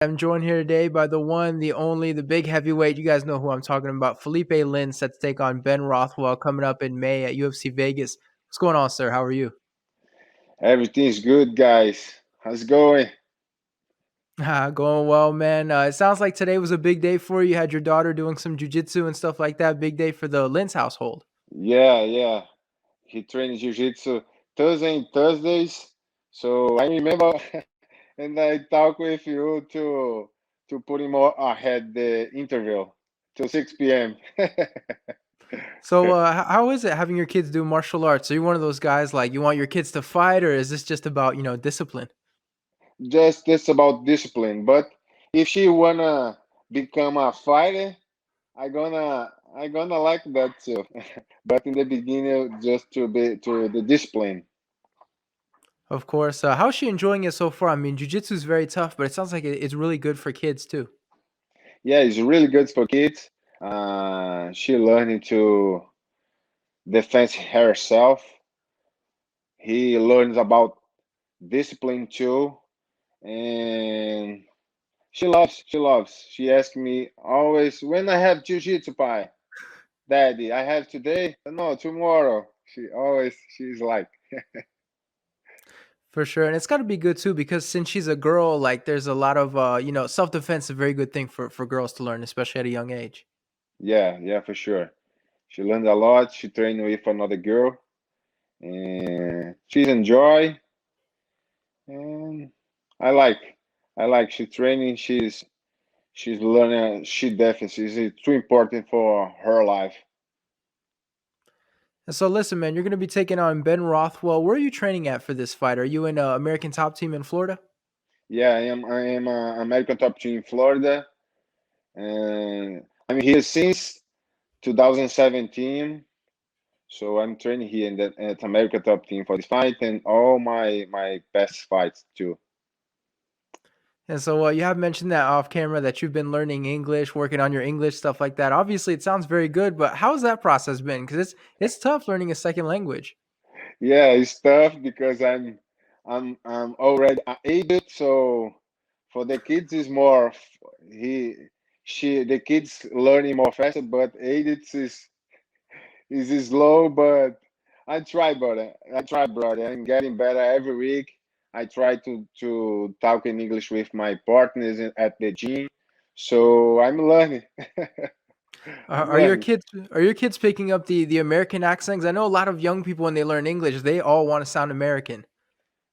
I'm joined here today by the one, the only, the big heavyweight. You guys know who I'm talking about. Philipe Lins set to take on Ben Rothwell coming up in May at UFC Vegas. What's going on, sir? How are you? Everything's good, guys. How's it going? Going well, man. It sounds like today was a big day for you. You had your daughter doing some jujitsu and stuff like that. Big day for the Lins household. Yeah. He trains jiu-jitsu Thursday and Thursdays. So I remember, and I talk with you to put him ahead the interview till 6 p.m. So, how is it having your kids do martial arts? Are you one of those guys like you want your kids to fight, or is this just about discipline? Just about discipline. But if she wanna become a fighter, I gonna like that too. But in the beginning, just to be to the discipline. Of course. How's she enjoying it so far? I mean, jujitsu is very tough, but it sounds like it's really good for kids too. Yeah, it's really good for kids. She learning to defend herself. He learns about discipline too, and she loves. She loves. She asks me always, "When I have jiu-jitsu pie, Daddy, I have today? No, tomorrow." She's like, For sure. And it's got to be good too because since she's a girl, like there's a lot of self-defense is a very good thing for girls to learn, especially at a young age. yeah, for sure. She learns a lot. She trained with another girl, and she's enjoy. And I like, I like. She training. She's learning. She definitely is too important for her life. And so listen, man, you're going to be taking on Ben Rothwell. Where are you training at for this fight? Are you in American Top Team in Florida? Yeah, I am a American top team in Florida, and I'm here since 2017. So I'm training here in the at American top team for this fight and all my best fights too. And so you have mentioned that off camera that you've been learning English, working on your English stuff like that. Obviously, it sounds very good, but how's that process been? Because it's tough learning a second language. Yeah, it's tough because I'm already aged, so for the kids is more he she the kids learning more faster, but aged is slow, but I try, brother. I try, brother. I'm getting better every week. I try to talk in English with my partners at the gym, so I'm learning. Are, I'm are your learning. kids are your kids picking up the American accents? I know a lot of young people when they learn English, they all want to sound American.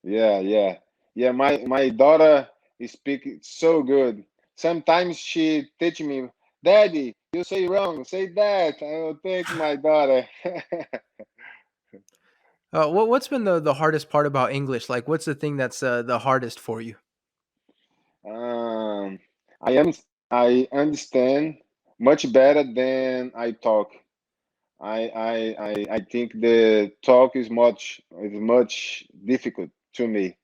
Yeah. My daughter is speaking so good. Sometimes she teach me, Daddy, you say wrong. Say that. I will take my daughter. What's been the hardest part about English? Like, what's the thing that's the hardest for you? um, I am I understand much better than I talk. I think the talk is much difficult to me.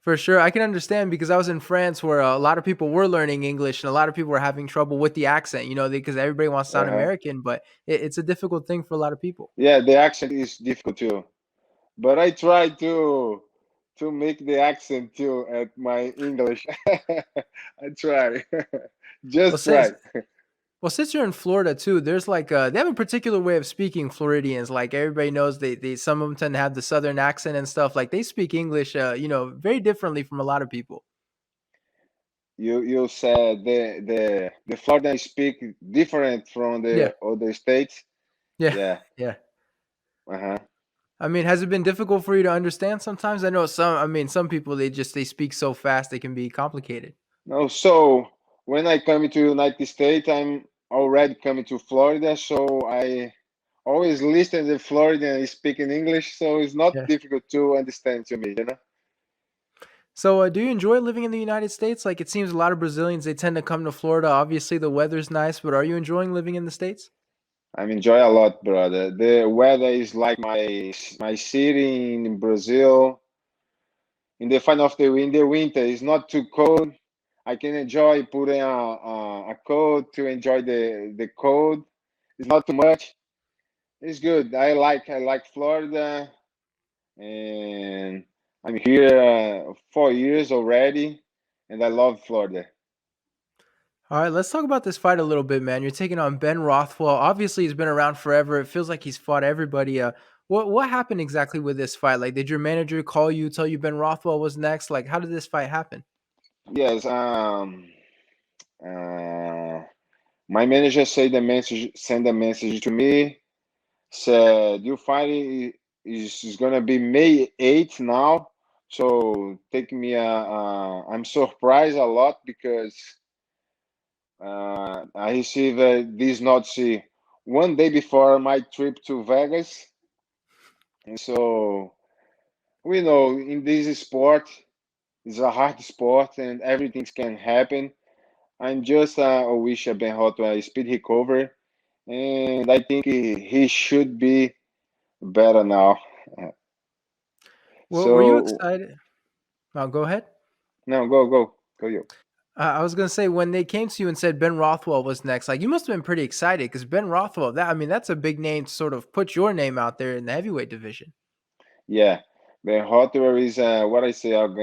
For sure, I can understand because I was in France where a lot of people were learning English and a lot of people were having trouble with the accent. Because everybody wants to sound Uh-huh. American, but it's a difficult thing for a lot of people. Yeah, the accent is difficult too. But I try to make the accent too at my English. I try. Well, Just since try. Well, since you're in Florida too, there's like they have a particular way of speaking Floridians. Like everybody knows they some of them tend to have the southern accent and stuff. Like they speak English, very differently from a lot of people. You said the Florida speak different from Yeah, the other states. yeah, Yeah. yeah. Uh-huh. I mean, has it been difficult for you to understand sometimes? I know some. I mean, some people they speak so fast they can be complicated. No, so when I come to United States, I'm already coming to Florida, so I always listen to Floridian speaking English, so it's not Yeah. difficult to understand to me. So, do you enjoy living in the United States? Like, it seems a lot of Brazilians they tend to come to Florida. Obviously, the weather's nice, but are you enjoying living in the states? I'm enjoy a lot, brother. The weather is like my city in Brazil. In the final of the winter, it's not too cold. I can enjoy putting a coat to enjoy the cold. It's not too much. It's good. I like Florida, and I'm here 4 years already, and I love Florida. All right, let's talk about this fight a little bit, man. You're taking on Ben Rothwell. Obviously, he's been around forever. It feels like he's fought everybody. What happened exactly with this fight? Like, did your manager call you, tell you Ben Rothwell was next? Like, how did this fight happen? Yes, uh, my manager send a message to me, said your fight is gonna be May 8th now. So take me I'm surprised a lot because I received this notice one day before my trip to Vegas, and so we know in this sport it's a hard sport and everything can happen. I'm just wish Ben Rothwell a speed recovery, and I think he should be better now. Uh, Well, were you So excited? Oh, go ahead. no, go you. I was gonna say when they came to you and said Ben Rothwell was next, like you must have been pretty excited because Ben Rothwell, that I mean, that's a big name to sort of put your name out there in the heavyweight division. Yeah, Ben Rothwell is what I say about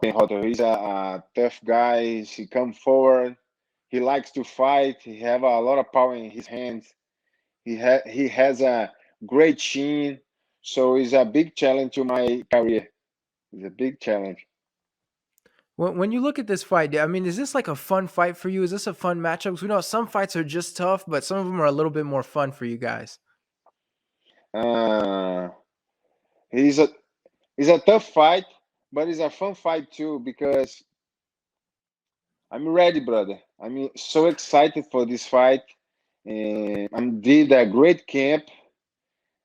Ben Rothwell. He's a tough guy. He come forward. He likes to fight. He have a lot of power in his hands. He has a great chin. So it's a big challenge to my career. It's a big challenge. When you look at this fight, I mean, is this like a fun fight for you? Is this a fun matchup? 'Cause we know some fights are just tough, but some of them are a little bit more fun for you guys. Uh, he's a it's a tough fight, but it's a fun fight too because I'm ready, brother. I'm so excited for this fight, and I did a great camp,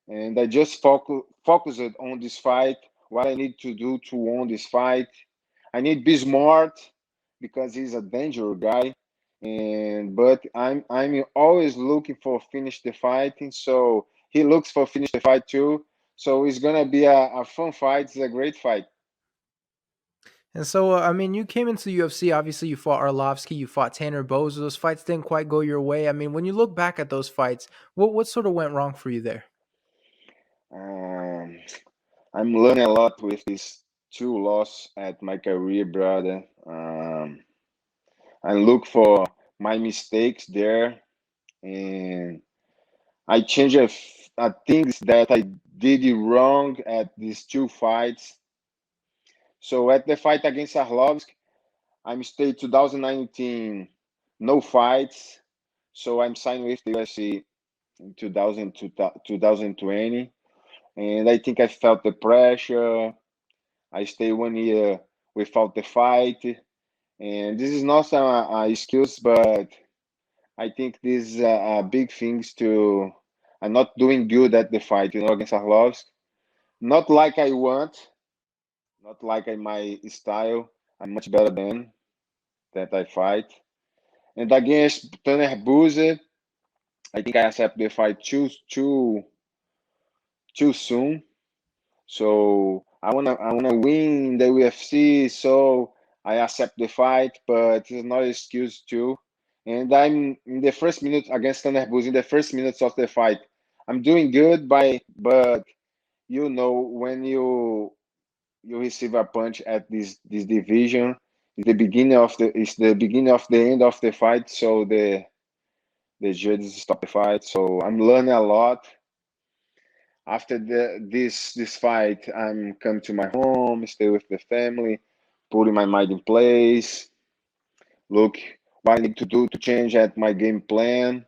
and I just focused on this fight. What I need to do to win this fight. I need to be smart because he's a dangerous guy, and but I'm always looking for finish the fighting. So he looks for finish the fight too. So it's gonna be a fun fight. It's a great fight. And so, I mean, you came into the UFC. Obviously, you fought Arlovsky, you fought Tanner Bose. Those fights didn't quite go your way. I mean, when you look back at those fights, what sort of went wrong for you there? Um, I'm learning a lot with these two losses at my career, brother. I look for my mistakes there, and I change things that I did wrong at these two fights. So at the fight against Arlovsky, I'm stayed 2019, no fights. So I'm signed with the UFC in 2020, and I think I felt the pressure. I stayed 1 year without the fight, and this is not a excuse, but I think this is a big things to. I'm not doing good at the fight, against Arlovsky. Not like I want, not like in my style. I'm much better than that I fight. And against Tanner Boozer, I think I accept the fight too soon. So I wanna win the UFC. So I accept the fight, but it's not an excuse too. And I'm in the first minute against Tanner Boozer, in the first minutes of the fight. I'm doing good but when you receive a punch at this division, it's the beginning of the end of the fight. So the judges stop the fight. So I'm learning a lot. After this fight, I'm come to my home, stay with the family, putting my mind in place, look what I need to do to change at my game plan.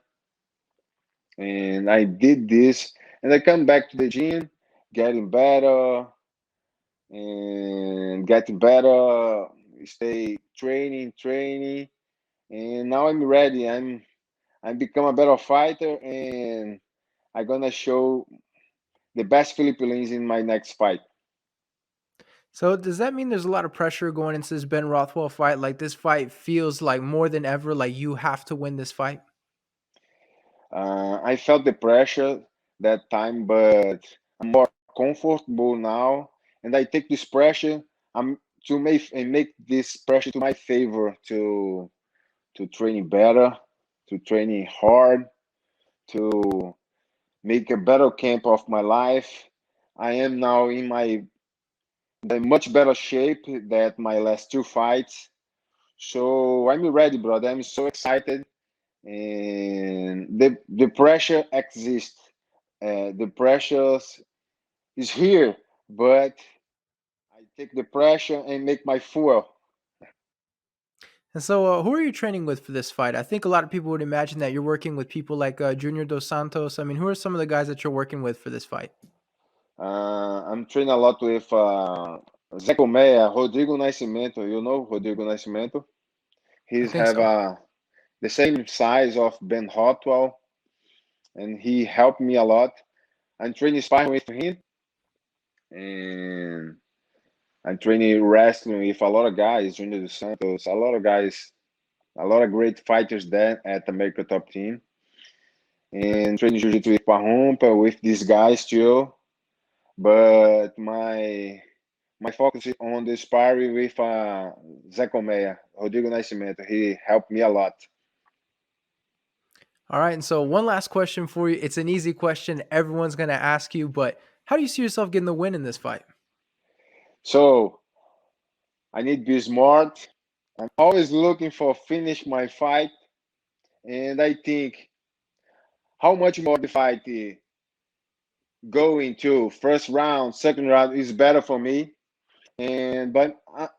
And I did this, and I come back to the gym, getting better and getting better. Stay training, and now I'm ready. I become a better fighter, and I'm gonna show the best Philipe Lins in my next fight. So does that mean there's a lot of pressure going into this Ben Rothwell fight? Like this fight feels like more than ever, like you have to win this fight. I felt the pressure that time, but I'm more comfortable now, and I take this pressure. I'm to make this pressure to my favor to training better, to training hard, to make a better camp of my life. I am now in the much better shape than my last two fights. So I'm ready, brother. I'm so excited, and the pressure exists. The pressure is here, but I take the pressure and make my fuel. And so, who are you training with for this fight? I think a lot of people would imagine that you're working with people like Junior Dos Santos. I mean, who are some of the guys that you're working with for this fight? I'm training a lot with Zé Colmeia, Rodrigo Nascimento. You know Rodrigo Nascimento? I He's think have so. the same size of Ben Rothwell, and he helped me a lot. I'm training sparring with him, and I'm training wrestling with a lot of guys, Junior Dos Santos, a lot of guys, a lot of great fighters there at America Top Team, and training jiu-jitsu with Parrumpa, with these guys too. But my focus is on the sparring with Zé Colmeia, Rodrigo Nascimento. He helped me a lot. All right. And so, one last question for you. It's an easy question. Everyone's going to ask you, but how do you see yourself getting the win in this fight? So I need to be smart. I'm always looking for finish my fight, and I think how much more the fight going to first round, second round is better for me. And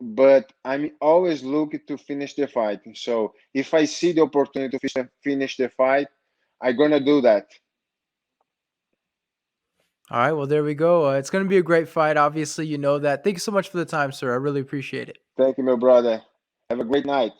but I'm always looking to finish the fight. So if I see the opportunity to finish the fight, I'm gonna do that. All right. Well, there we go. It's going to be a great fight. Obviously, you know that. Thank you so much for the time, sir. I really appreciate it. Thank you, my brother. Have a great night.